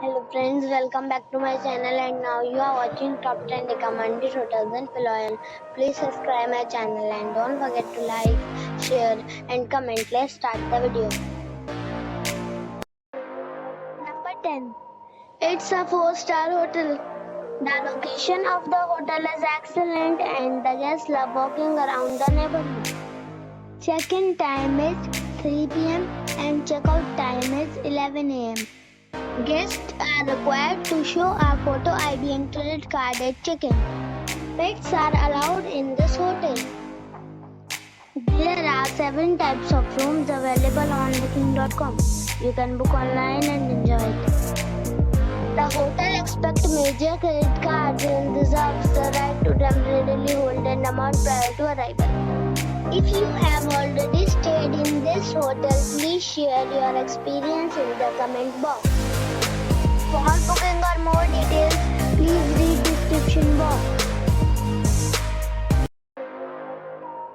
Hello friends, welcome back to my channel and now you are watching top 10 recommended hotels in Pilion. Please subscribe my channel and don't forget to like, share and comment. Let's start the video. Number 10. It's a 4-star hotel. The location of the hotel is excellent and the guests love walking around the neighborhood. Check-in time is 3 p.m. and check-out time is 11 a.m. Guests are required to show a photo ID and credit card at check-in. Pets are allowed in this hotel. There are 7 types of rooms available on booking.com. You can book online and enjoy it. The hotel expects major credit cards and reserves the right to temporarily hold an amount prior to arrival. If you have already stayed in this hotel, please share your experience in the comment box. For booking or more details, please read description box.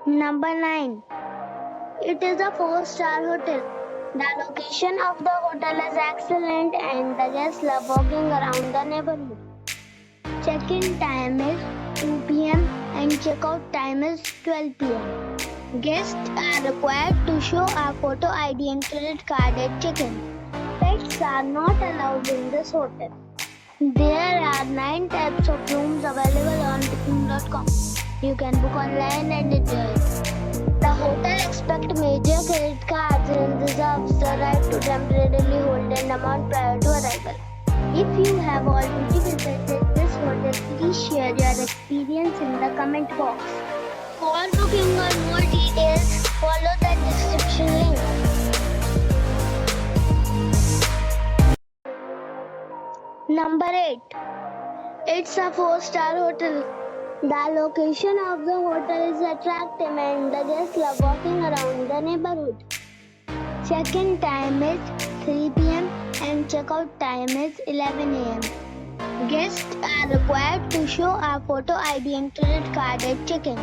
Number 9. It is a 4-star hotel. The location of the hotel is excellent and the guests love walking around the neighborhood. Check-in time is 2 p.m. and check-out time is 12 p.m. Guests are required to show a photo ID and credit card at check-in. Pets are not allowed in this hotel. There are 9 types of rooms available on booking.com. You can book online and enjoy it. The hotel expects major credit cards and reserves the right to temporarily hold an amount prior to arrival. If you have already visited this hotel, please share your experience in the comment box. For booking or more details, follow the description link. Number 8. It's a 4-star hotel. The location of the hotel is attractive and the guests love walking around the neighborhood. Check-in time is 3 p.m. and check-out time is 11 a.m. Guests are required to show a photo ID and credit card at check-in.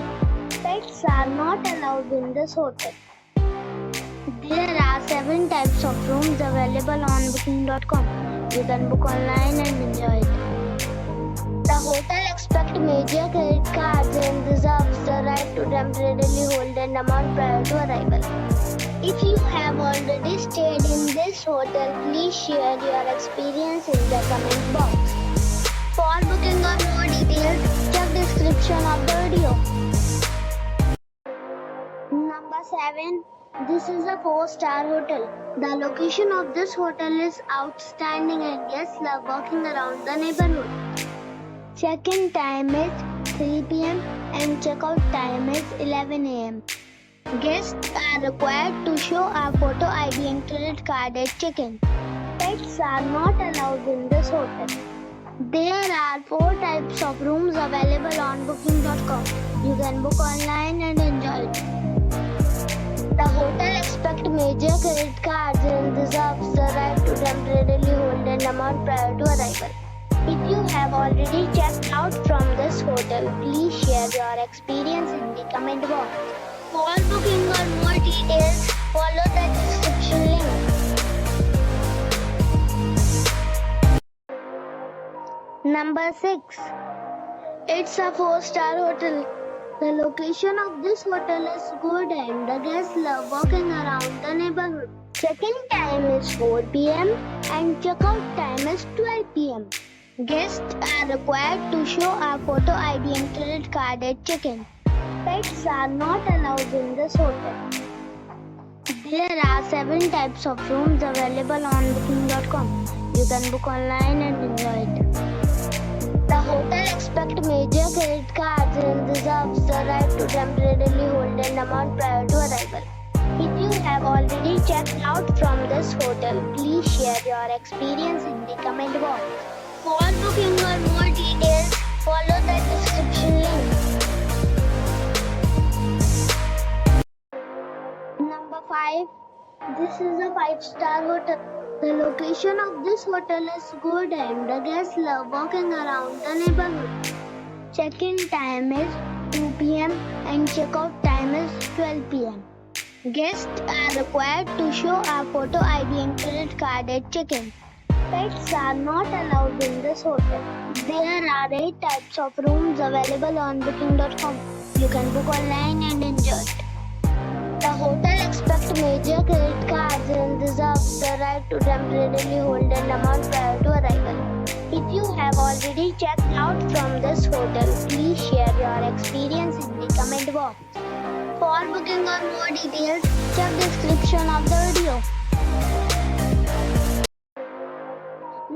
Pets are not allowed in this hotel. There are 7 types of rooms available on booking.com. You can book online and enjoy it. The hotel expects major credit cards and reserves the right to temporarily hold an amount prior to arrival. If you have already stayed in this hotel, please share your experience in the comment box. For booking or more details, check description of the video. Number 7. This is a 4-star hotel. The location of this hotel is outstanding and guests love walking around the neighborhood. Check-in time is 3 p.m. and check-out time is 11 a.m. Guests are required to show a photo ID and credit card at check-in. Pets are not allowed in this hotel. There are 4 types of rooms available on booking.com. You can book online and enjoy it. The hotel expects major credit cards and reserves the right to temporarily hold an amount prior to arrival. If you have already checked out from this hotel, please share your experience in the comment box. For booking or more details, follow the description link. Number 6. It's a 4-star hotel. The location of this hotel is good and the guests love walking around the neighborhood. Check-in time is 4 p.m. and check-out time is 12 p.m. Guests are required to show a photo ID and credit card at check-in. Pets are not allowed in this hotel. There are 7 types of rooms available on booking.com. You can book online and enjoy it. The hotel expects major credit cards and reserves the right to temporarily hold an amount prior to arrival. If you have already checked out from this hotel, please share your experience in the comment box. For booking or more details, follow the description link. Number 5. This is a 5-star hotel. The location of this hotel is good and the guests love walking around the neighborhood. Check-in time is 2 p.m. and check-out time is 12 p.m. Guests are required to show a photo ID and credit card at check-in. Pets are not allowed in this hotel. There are 8 types of rooms available on booking.com. You can book online and enjoy it. The hotel expects major credit cards and reserves the right to temporarily hold an amount prior to arrival. If you have already checked out from this hotel, please share your experience in the comment box. For booking or more details, check the description of the video.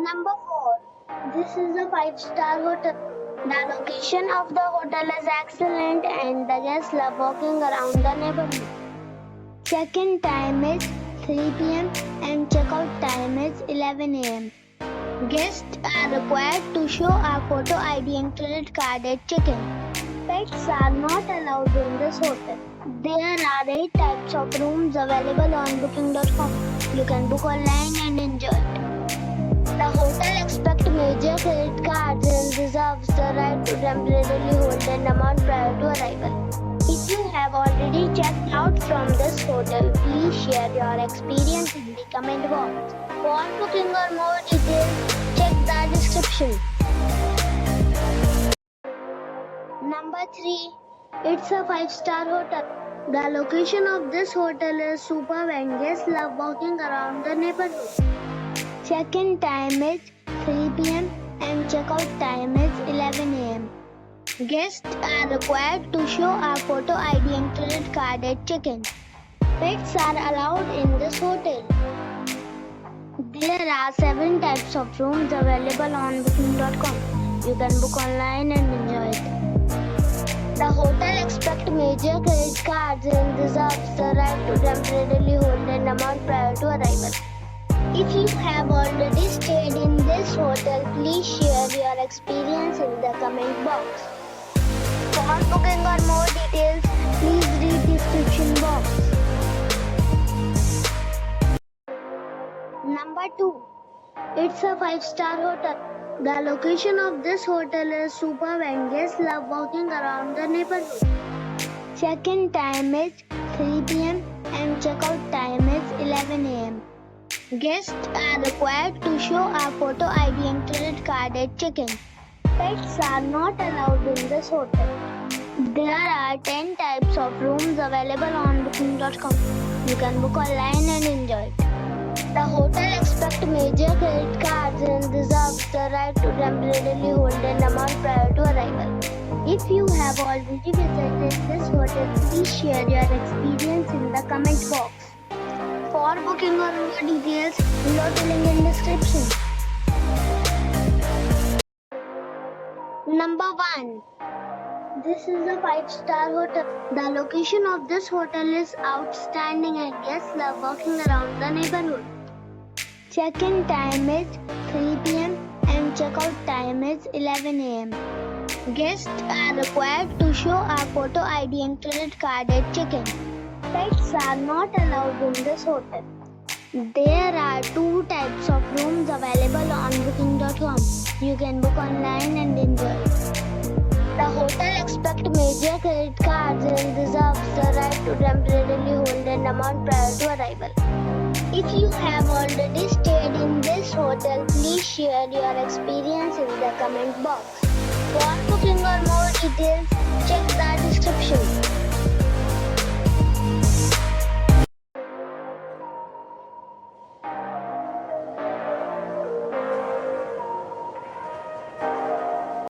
Number 4. This is a 5-star hotel. The location of the hotel is excellent and the guests love walking around the neighborhood. Check-in time is 3 p.m. and check-out time is 11 a.m. Guests are required to show a photo ID and credit card at check-in. Pets are not allowed in this hotel. There are 8 types of rooms available on booking.com. You can book online and enjoy it. The hotel expects major credit cards and reserves the right to temporarily hold an amount prior to arrival. If you have already checked out from this hotel, please share your experience in the comment box. For booking or more details, check the description. Number 3. It's a 5-star hotel. The location of this hotel is superb and guests love walking around the neighborhood. Check-in time is 3 p.m. and check-out time is 11 a.m. Guests are required to show a photo ID and credit card at check-in. Pets are allowed in this hotel. There are 7 types of rooms available on booking.com. You can book online and enjoy it. The hotel expects major credit cards and reserves the right to temporarily hold an amount prior to arrival. If you have already stayed in this hotel, please share your experience in the comment box. For booking or more details, please read description box. Number 2. It's a 5-star hotel. The location of this hotel is superb and guests love walking around the neighborhood. Check-in time is 3 p.m. and check-out time is 11 a.m. Guests are required to show a photo ID and credit card at check-in. Pets are not allowed in this hotel. There are 10 types of rooms available on booking.com. You can book online and enjoy it. The hotel expects major credit cards and reserves the right to temporarily hold an amount prior to arrival. If you have already visited this hotel, please share your experience in the comment box. For booking or more details, below the link in description. Number 1. This is a 5-star hotel. The location of this hotel is outstanding and guests love walking around the neighborhood. Check-in time is 3 p.m. and check-out time is 11 a.m. Guests are required to show a photo ID and credit card at check-in. Pets are not allowed in this hotel. There are 2 types of rooms available on booking.com. You can book online and enjoy it. The hotel expects major credit cards and reserves the right to temporarily hold an amount prior to arrival. If you have already stayed in this hotel, please share your experience in the comment box. For booking or more details, check the description.